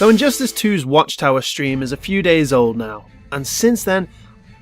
Though Injustice 2's Watchtower stream is a few days old now, and since then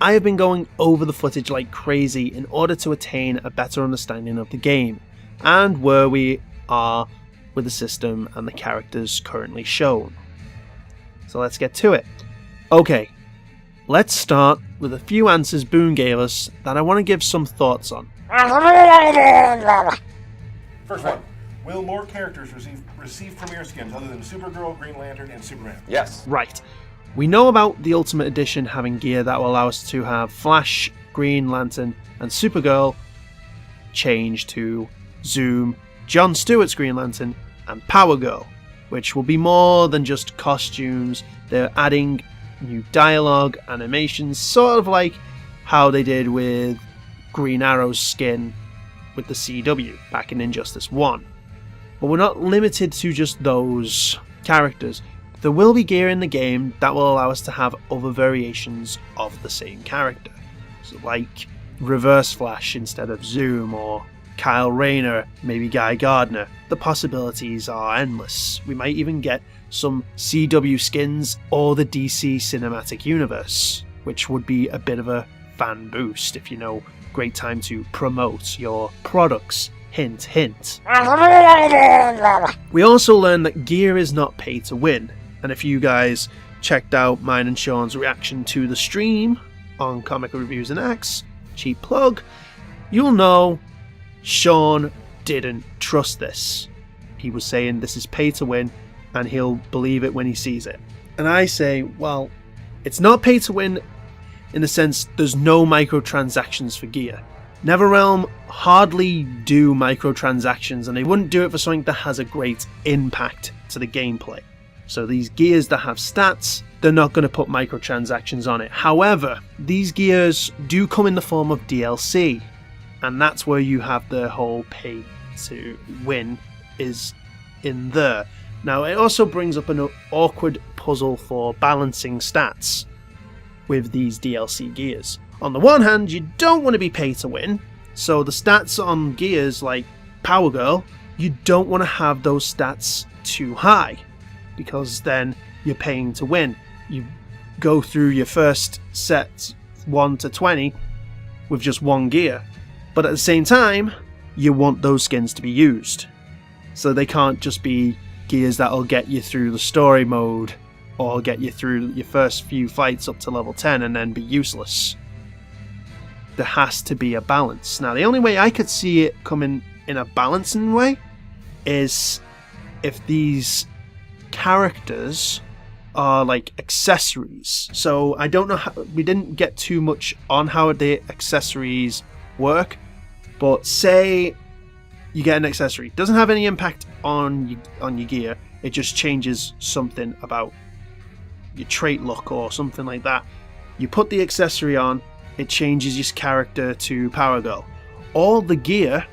I have been going over the footage like crazy in order to attain a better understanding of the game, and where we are with the system and the characters currently shown. So let's get to it. Okay, let's start with a few answers Boone gave us that I want to give some thoughts on. First one. Will more characters receive premiere skins other than Supergirl, Green Lantern, and Superman? Yes. Right. We know about the Ultimate Edition having gear that will allow us to have Flash, Green Lantern, and Supergirl change to Zoom, Jon Stewart's Green Lantern, and Power Girl, which will be more than just costumes. They're adding new dialogue, animations, sort of like how they did with Green Arrow's skin with the CW back in Injustice 1. But we're not limited to just those characters. There will be gear in the game that will allow us to have other variations of the same character. So like Reverse Flash instead of Zoom, or Kyle Rayner, maybe Guy Gardner. The possibilities are endless. We might even get some CW skins or the DC Cinematic Universe, which would be a bit of a fan boost, if you know, great time to promote your products. Hint, hint. We also learned that gear is not pay to win, and if you guys checked out mine and Sean's reaction to the stream on Comic Reviews and X, cheap plug, you'll know Sean didn't trust this. He was saying this is pay to win and he'll believe it when he sees it. And I say, well, it's not pay to win in the sense there's no microtransactions for gear. NetherRealm hardly do microtransactions, and they wouldn't do it for something that has a great impact to the gameplay. So these gears that have stats, they're not going to put microtransactions on it. However, these gears do come in the form of DLC, and that's where you have the whole pay to win is in there. Now it also brings up an awkward puzzle for balancing stats with these DLC gears. On the one hand, you don't want to be pay to win, so the stats on gears like Power Girl, you don't want to have those stats too high, because then you're paying to win. You go through your first set 1 to 20 with just one gear, but at the same time, you want those skins to be used. So they can't just be gears that'll get you through the story mode, or get you through your first few fights up to level 10 and then be useless. There has to be a balance. Now the only way I could see it coming in a balancing way is if these characters are like accessories. So I don't know how, we didn't get too much on how the accessories work, but say you get an accessory, doesn't have any impact on your gear, it just changes something about your trait look or something like that. You put the accessory on, it changes your character to Power Girl. All the gear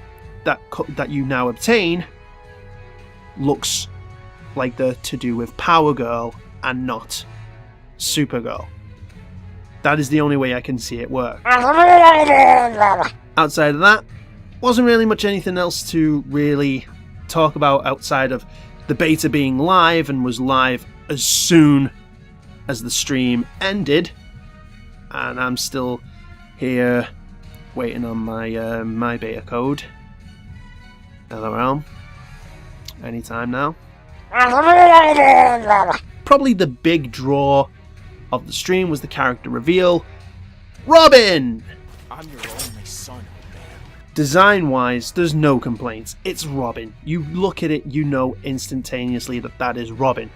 that you now obtain looks like they're to do with Power Girl and not Supergirl. That is the only way I can see it work. Outside of that, wasn't really much anything else to really talk about outside of the beta being live, and was live as soon as the stream ended, and I'm still here waiting on my my beta code. NetherRealm, anytime now. Probably the big draw of the stream was the character reveal, Robin! I'm your only son, man. Design wise, there's no complaints. It's Robin. You look at it, you know instantaneously that that is Robin.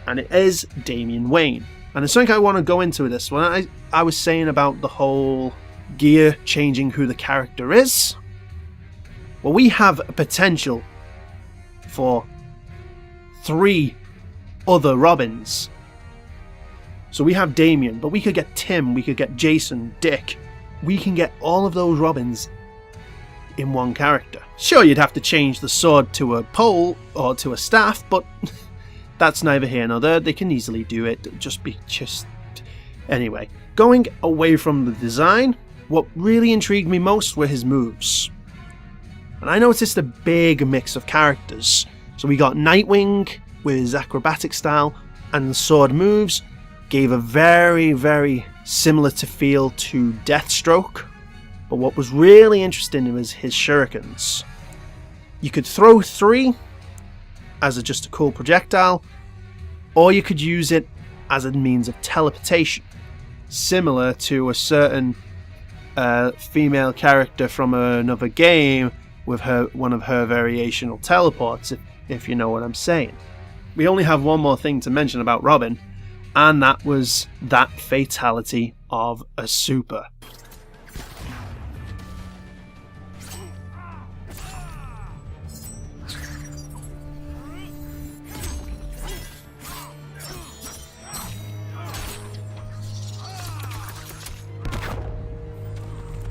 And it is Damian Wayne. And it's something I want to go into this. When I was saying about the whole gear changing who the character is, well, we have a potential for 3 other Robins. So we have Damian, but we could get Tim, we could get Jason, Dick. We can get all of those Robins in one character. Sure, you'd have to change the sword to a pole or to a staff, but that's neither here nor there. They can easily do it. Anyway, going away from the design, what really intrigued me most were his moves. And I noticed a big mix of characters. So we got Nightwing, with his acrobatic style and sword moves gave a very, very similar to feel to Deathstroke. But what was really interesting was his shurikens. You could throw 3 as just a cool projectile, or you could use it as a means of teleportation, similar to a certain female character from another game with one of her variational teleports, if you know what I'm saying. We only have one more thing to mention about Robin, and that was that fatality of a super.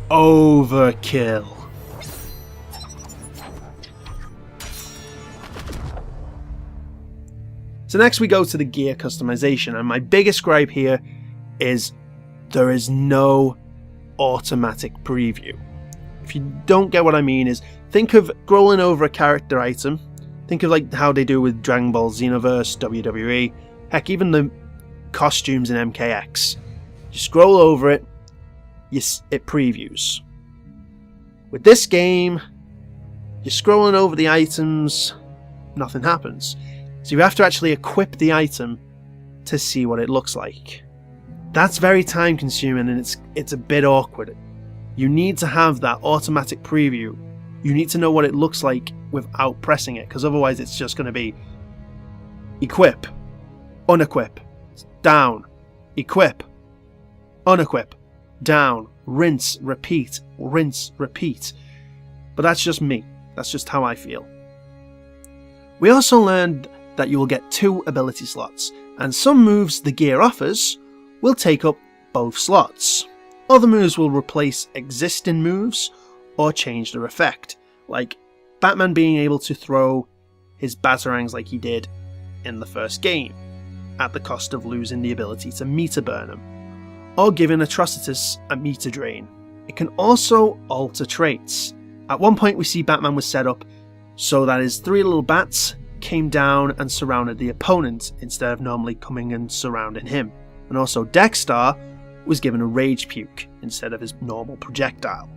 Overkill. So next we go to the gear customization, and my biggest gripe here is there is no automatic preview. If you don't get what I mean, is think of scrolling over a character item. Think of like how they do with Dragon Ball Xenoverse, WWE, heck, even the costumes in MKX. You scroll over it, it previews. With this game, you're scrolling over the items, nothing happens. So you have to actually equip the item to see what it looks like. That's very time consuming, and it's a bit awkward. You need to have that automatic preview. You need to know what it looks like without pressing it, because otherwise it's just going to be equip, unequip, down, equip, unequip, down, rinse, repeat, rinse, repeat. But that's just me. That's just how I feel. We also learned that you will get 2 ability slots, and some moves the gear offers will take up both slots. Other moves will replace existing moves or change their effect, like Batman being able to throw his batarangs like he did in the first game, at the cost of losing the ability to meter burn him, or giving Atrocitus a meter drain. It can also alter traits. At one point we see Batman was set up so that his 3 little bats came down and surrounded the opponent instead of normally coming and surrounding him. And also Dexter was given a rage puke instead of his normal projectile.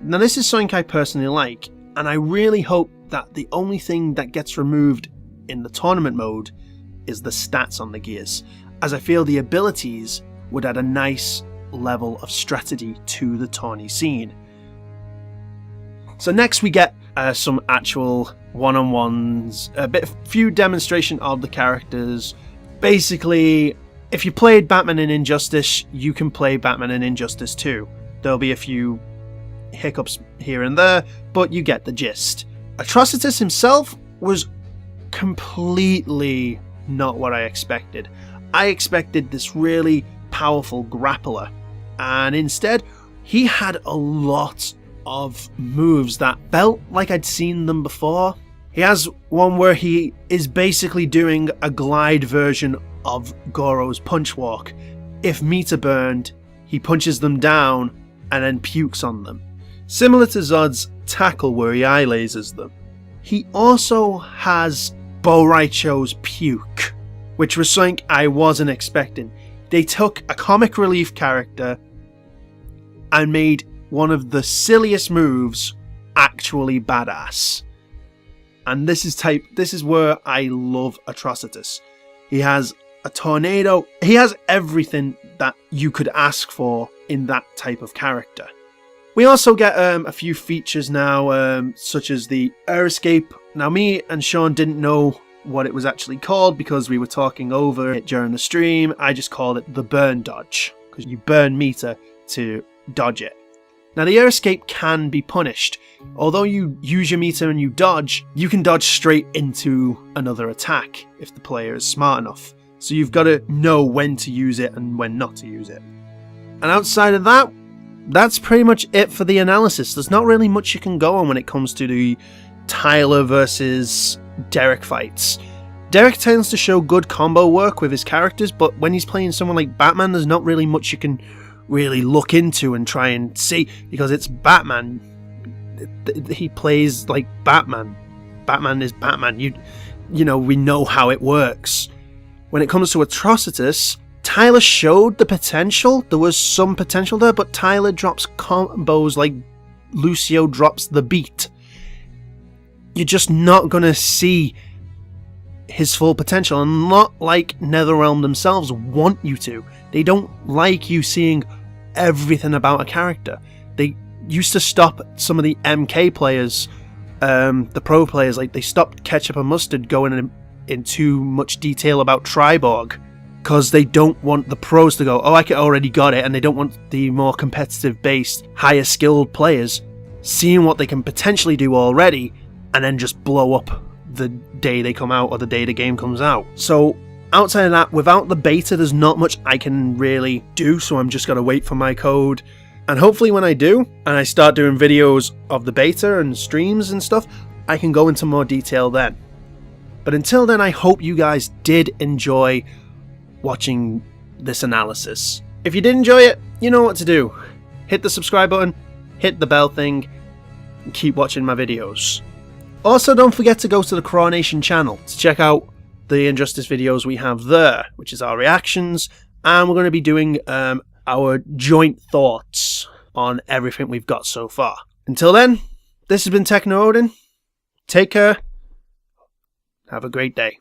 Now this is something I personally like, and I really hope that the only thing that gets removed in the tournament mode is the stats on the gears, as I feel the abilities would add a nice level of strategy to the tourney scene. So next we get some actual one-on-ones, few demonstration of the characters. Basically, if you played Batman in Injustice, you can play Batman in Injustice 2. There'll be a few hiccups here and there, but you get the gist. Atrocitus himself was completely not what I expected. I expected this really powerful grappler, and instead he had a lot of moves that felt like I'd seen them before. He has one where he is basically doing a glide version of Goro's punch walk. If meter burned, he punches them down and then pukes on them, similar to Zod's tackle where he eye lasers them. He also has Bo' Rai Cho's puke, which was something I wasn't expecting. They took a comic relief character and made one of the silliest moves actually badass. And this is where I love Atrocitus. He has a tornado. He has everything that you could ask for in that type of character. We also get a few features now, such as the air escape. Now me and Sean didn't know what it was actually called because we were talking over it during the stream. I just called it the burn dodge, because you burn meter to dodge it. Now the air escape can be punished. Although you use your meter and you dodge, you can dodge straight into another attack if the player is smart enough. So you've got to know when to use it and when not to use it. And outside of that, that's pretty much it for the analysis. There's not really much you can go on when it comes to the Tyler versus Derek fights. Derek tends to show good combo work with his characters, but when he's playing someone like Batman, there's not really much you can really look into and try and see, because it's Batman. He plays like Batman. Batman is Batman. we know how it works. When it comes to Atrocitus, Tyler showed the potential. There was some potential there, but Tyler drops combos like Lucio drops the beat. You're just not going to see his full potential, and not like NetherRealm themselves want you to. They don't like you seeing everything about a character. They used to stop some of the MK players, the pro players, like they stopped Ketchup and Mustard going in too much detail about Triborg, because they don't want the pros to go, oh, I already got it, and they don't want the more competitive based, higher skilled players seeing what they can potentially do already and then just blow up the day they come out or the day the game comes out. So outside of that, without the beta, there's not much I can really do, so I'm just gonna wait for my code, and hopefully when I do and I start doing videos of the beta and streams and stuff, I can go into more detail then. But until then, I hope you guys did enjoy watching this analysis. If you did enjoy it, you know what to do. Hit the subscribe button, hit the bell thing, and keep watching my videos. Also, don't forget to go to the craa-nation channel to check out the Injustice videos we have there, which is our reactions, and we're going to be doing our joint thoughts on everything we've got so far. Until then, this has been Techno Odin. Take care. Have a great day.